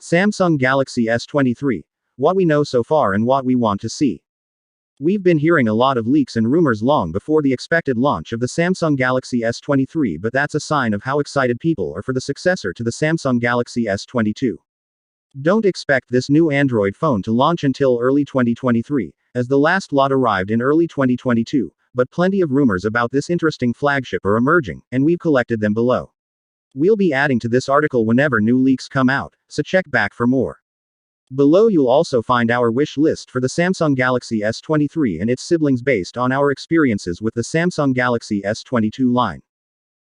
Samsung Galaxy S23. What we know so far and what we want to see. We've been hearing a lot of leaks and rumors long before the expected launch of the Samsung Galaxy S23, but that's a sign of how excited people are for the successor to the Samsung Galaxy S22. Don't expect this new Android phone to launch until early 2023, as the last lot arrived in early 2022, but plenty of rumors about this interesting flagship are emerging, and we've collected them below. We'll be adding to this article whenever new leaks come out, so check back for more. Below you'll also find our wish list for the Samsung Galaxy S23 and its siblings based on our experiences with the Samsung Galaxy S22 line.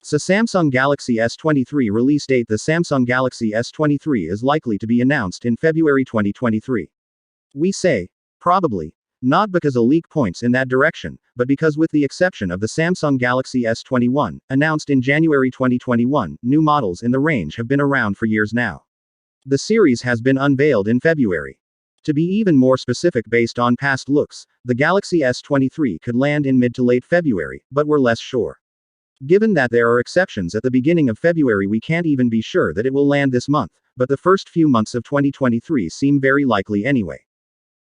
So Samsung Galaxy S23 release date. The Samsung Galaxy S23 is likely to be announced in February 2023. We say, probably, not because a leak points in that direction, but because with the exception of the Samsung Galaxy S21, announced in January 2021, new models in the range have been around for years now. The series has been unveiled in February. To be even more specific, based on past looks, the Galaxy S23 could land in mid to late February, but we're less sure. Given that there are exceptions at the beginning of February, we can't even be sure that it will land this month, but the first few months of 2023 seem very likely anyway.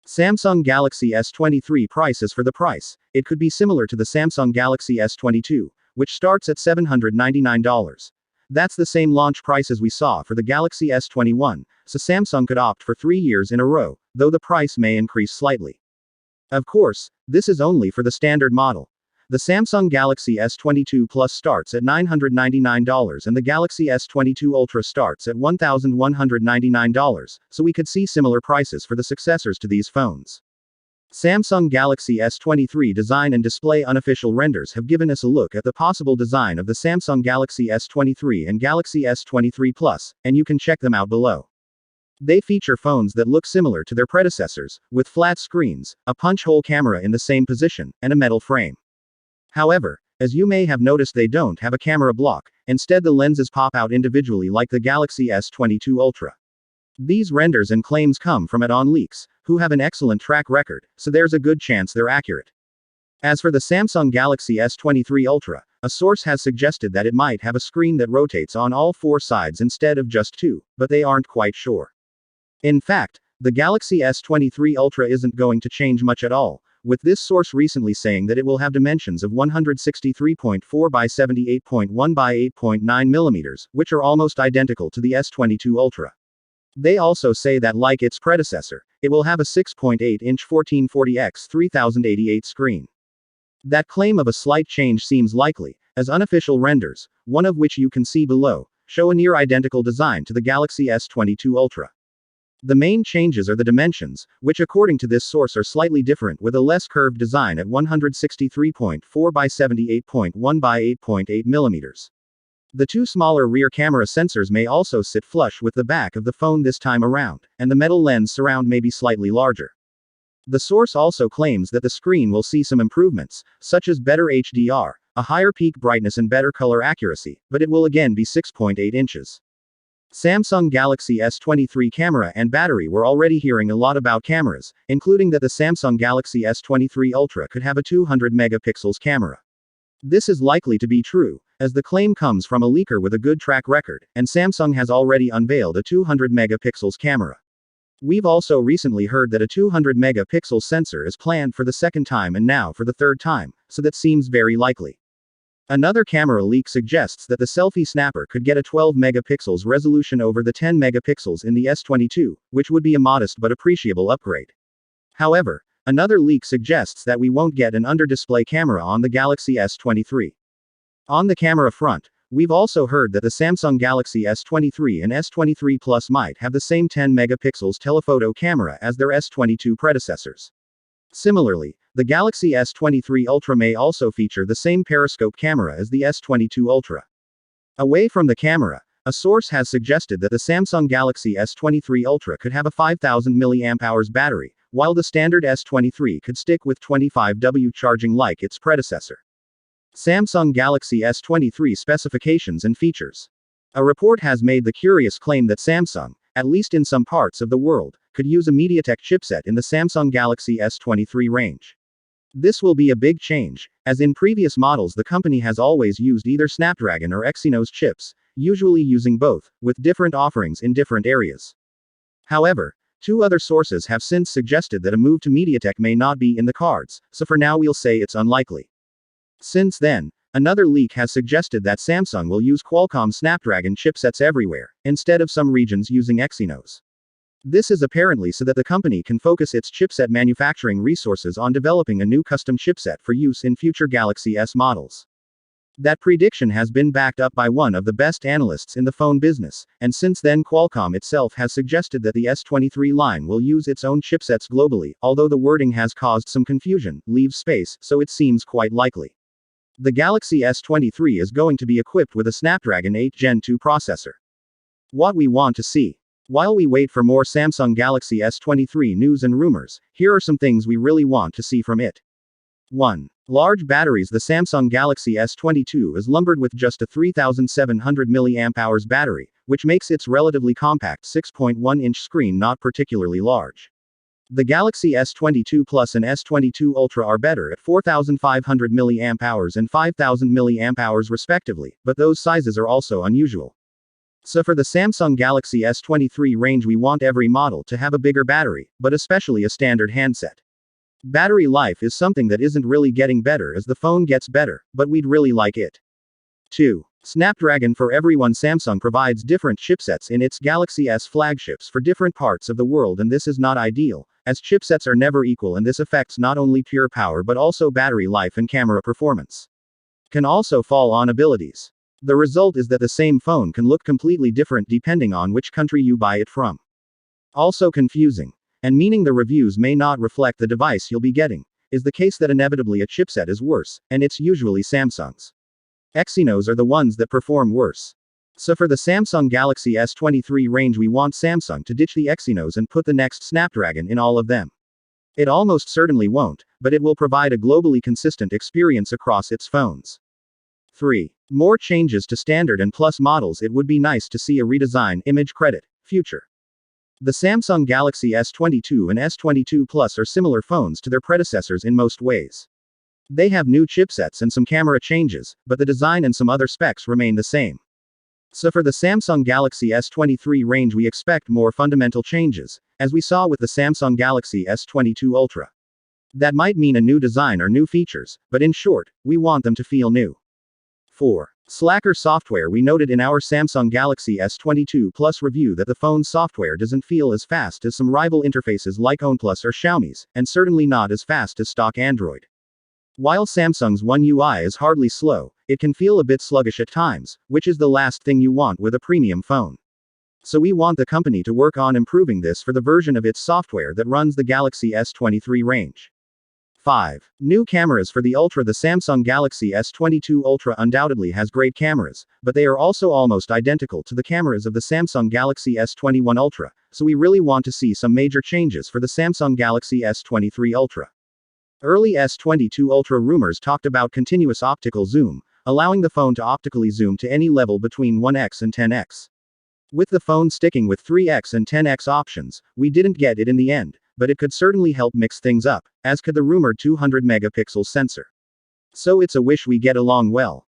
Samsung Galaxy S23 prices. For the price, it could be similar to the Samsung Galaxy S22, which starts at $799. That's the same launch price as we saw for the Galaxy S21, so Samsung could opt for 3 years in a row, though the price may increase slightly. Of course, this is only for the standard model. The Samsung Galaxy S22 Plus starts at $999 and the Galaxy S22 Ultra starts at $1,199, so we could see similar prices for the successors to these phones. Samsung Galaxy S23 design and display. Unofficial renders have given us a look at the possible design of the Samsung Galaxy S23 and Galaxy S23 Plus, and you can check them out below. They feature phones that look similar to their predecessors, with flat screens, a punch-hole camera in the same position, and a metal frame. However, as you may have noticed, they don't have a camera block, instead the lenses pop out individually like the Galaxy S22 Ultra. These renders and claims come from @OnLeaks, who have an excellent track record, so there's a good chance they're accurate. As for the Samsung Galaxy S23 Ultra, a source has suggested that it might have a screen that rotates on all 4 sides instead of just 2, but they aren't quite sure. In fact, the Galaxy S23 Ultra isn't going to change much at all, with this source recently saying that it will have dimensions of 163.4 by 78.1 by 8.9 mm, which are almost identical to the S22 Ultra. They also say that, like its predecessor, it will have a 6.8-inch 1440x 3088 screen. That claim of a slight change seems likely, as unofficial renders, one of which you can see below, show a near identical design to the Galaxy S22 Ultra. The main changes are the dimensions, which according to this source are slightly different, with a less curved design at 163.4 by 78.1 by 8.8 mm. The 2 smaller rear camera sensors may also sit flush with the back of the phone this time around, and the metal lens surround may be slightly larger. The source also claims that the screen will see some improvements, such as better HDR, a higher peak brightness and better color accuracy, but it will again be 6.8 inches. Samsung Galaxy S23 camera and battery. We're already hearing a lot about cameras, including that the Samsung Galaxy S23 Ultra could have a 200 megapixels camera. This is likely to be true, as the claim comes from a leaker with a good track record, and Samsung has already unveiled a 200 megapixels camera. We've also recently heard that a 200 megapixel sensor is planned for the second time and now for the third time, so that seems very likely. Another camera leak suggests that the selfie snapper could get a 12 megapixels resolution over the 10 megapixels in the S22, which would be a modest but appreciable upgrade. However, another leak suggests that we won't get an under-display camera on the Galaxy S23. On the camera front, we've also heard that the Samsung Galaxy S23 and S23 Plus might have the same 10 megapixels telephoto camera as their S22 predecessors. Similarly, the Galaxy S23 Ultra may also feature the same periscope camera as the S22 Ultra. Away from the camera, a source has suggested that the Samsung Galaxy S23 Ultra could have a 5000 mAh battery, while the standard S23 could stick with 25W charging like its predecessor. Samsung Galaxy S23 specifications and features. A report has made the curious claim that Samsung, at least in some parts of the world, could use a MediaTek chipset in the Samsung Galaxy S23 range. This will be a big change, as in previous models the company has always used either Snapdragon or Exynos chips, usually using both, with different offerings in different areas. However, two other sources have since suggested that a move to MediaTek may not be in the cards, so for now we'll say it's unlikely. Since then, another leak has suggested that Samsung will use Qualcomm Snapdragon chipsets everywhere, instead of some regions using Exynos. This is apparently so that the company can focus its chipset manufacturing resources on developing a new custom chipset for use in future Galaxy S models. That prediction has been backed up by one of the best analysts in the phone business, and since then Qualcomm itself has suggested that the S23 line will use its own chipsets globally, although the wording has caused some confusion, leaves space, so it seems quite likely. The Galaxy S23 is going to be equipped with a Snapdragon 8 Gen 2 processor. What we want to see. While we wait for more Samsung Galaxy S23 news and rumors, here are some things we really want to see from it. 1. Large batteries. The Samsung Galaxy S22 is lumbered with just a 3700 mAh battery, which makes its relatively compact 6.1-inch screen not particularly large. The Galaxy S22 Plus and S22 Ultra are better at 4500 mAh and 5000 mAh respectively, but those sizes are also unusual. So for the Samsung Galaxy S23 range we want every model to have a bigger battery, but especially a standard handset. Battery life is something that isn't really getting better as the phone gets better, but we'd really like it. 2. Snapdragon for everyone. Samsung provides different chipsets in its Galaxy S flagships for different parts of the world, and this is not ideal, as chipsets are never equal and this affects not only pure power but also battery life and camera performance. Can also fall on abilities. The result is that the same phone can look completely different depending on which country you buy it from. Also confusing, and meaning the reviews may not reflect the device you'll be getting, is the case that inevitably a chipset is worse, and it's usually Samsung's. Exynos are the ones that perform worse. So for the Samsung Galaxy S23 range we want Samsung to ditch the Exynos and put the next Snapdragon in all of them. It almost certainly won't, but it will provide a globally consistent experience across its phones. 3. More changes to Standard and Plus models. It would be nice to see a redesign. Image credit. Future. The Samsung Galaxy S22 and S22 Plus are similar phones to their predecessors in most ways. They have new chipsets and some camera changes, but the design and some other specs remain the same. So for the Samsung Galaxy S23 range we expect more fundamental changes, as we saw with the Samsung Galaxy S22 Ultra. That might mean a new design or new features, but in short, we want them to feel new. 4. Slacker software. We noted in our Samsung Galaxy S22 Plus review that the phone's software doesn't feel as fast as some rival interfaces like OnePlus or Xiaomi's, and certainly not as fast as stock Android. While Samsung's One UI is hardly slow, it can feel a bit sluggish at times, which is the last thing you want with a premium phone. So we want the company to work on improving this for the version of its software that runs the Galaxy S23 range. 5. New cameras for the Ultra. The Samsung Galaxy S22 Ultra undoubtedly has great cameras, but they are also almost identical to the cameras of the Samsung Galaxy S21 Ultra, so we really want to see some major changes for the Samsung Galaxy S23 Ultra. Early S22 Ultra rumors talked about continuous optical zoom, allowing the phone to optically zoom to any level between 1x and 10x. With the phone sticking with 3x and 10x options, we didn't get it in the end, but it could certainly help mix things up, as could the rumored 200 megapixel sensor. So it's a wish we get along well.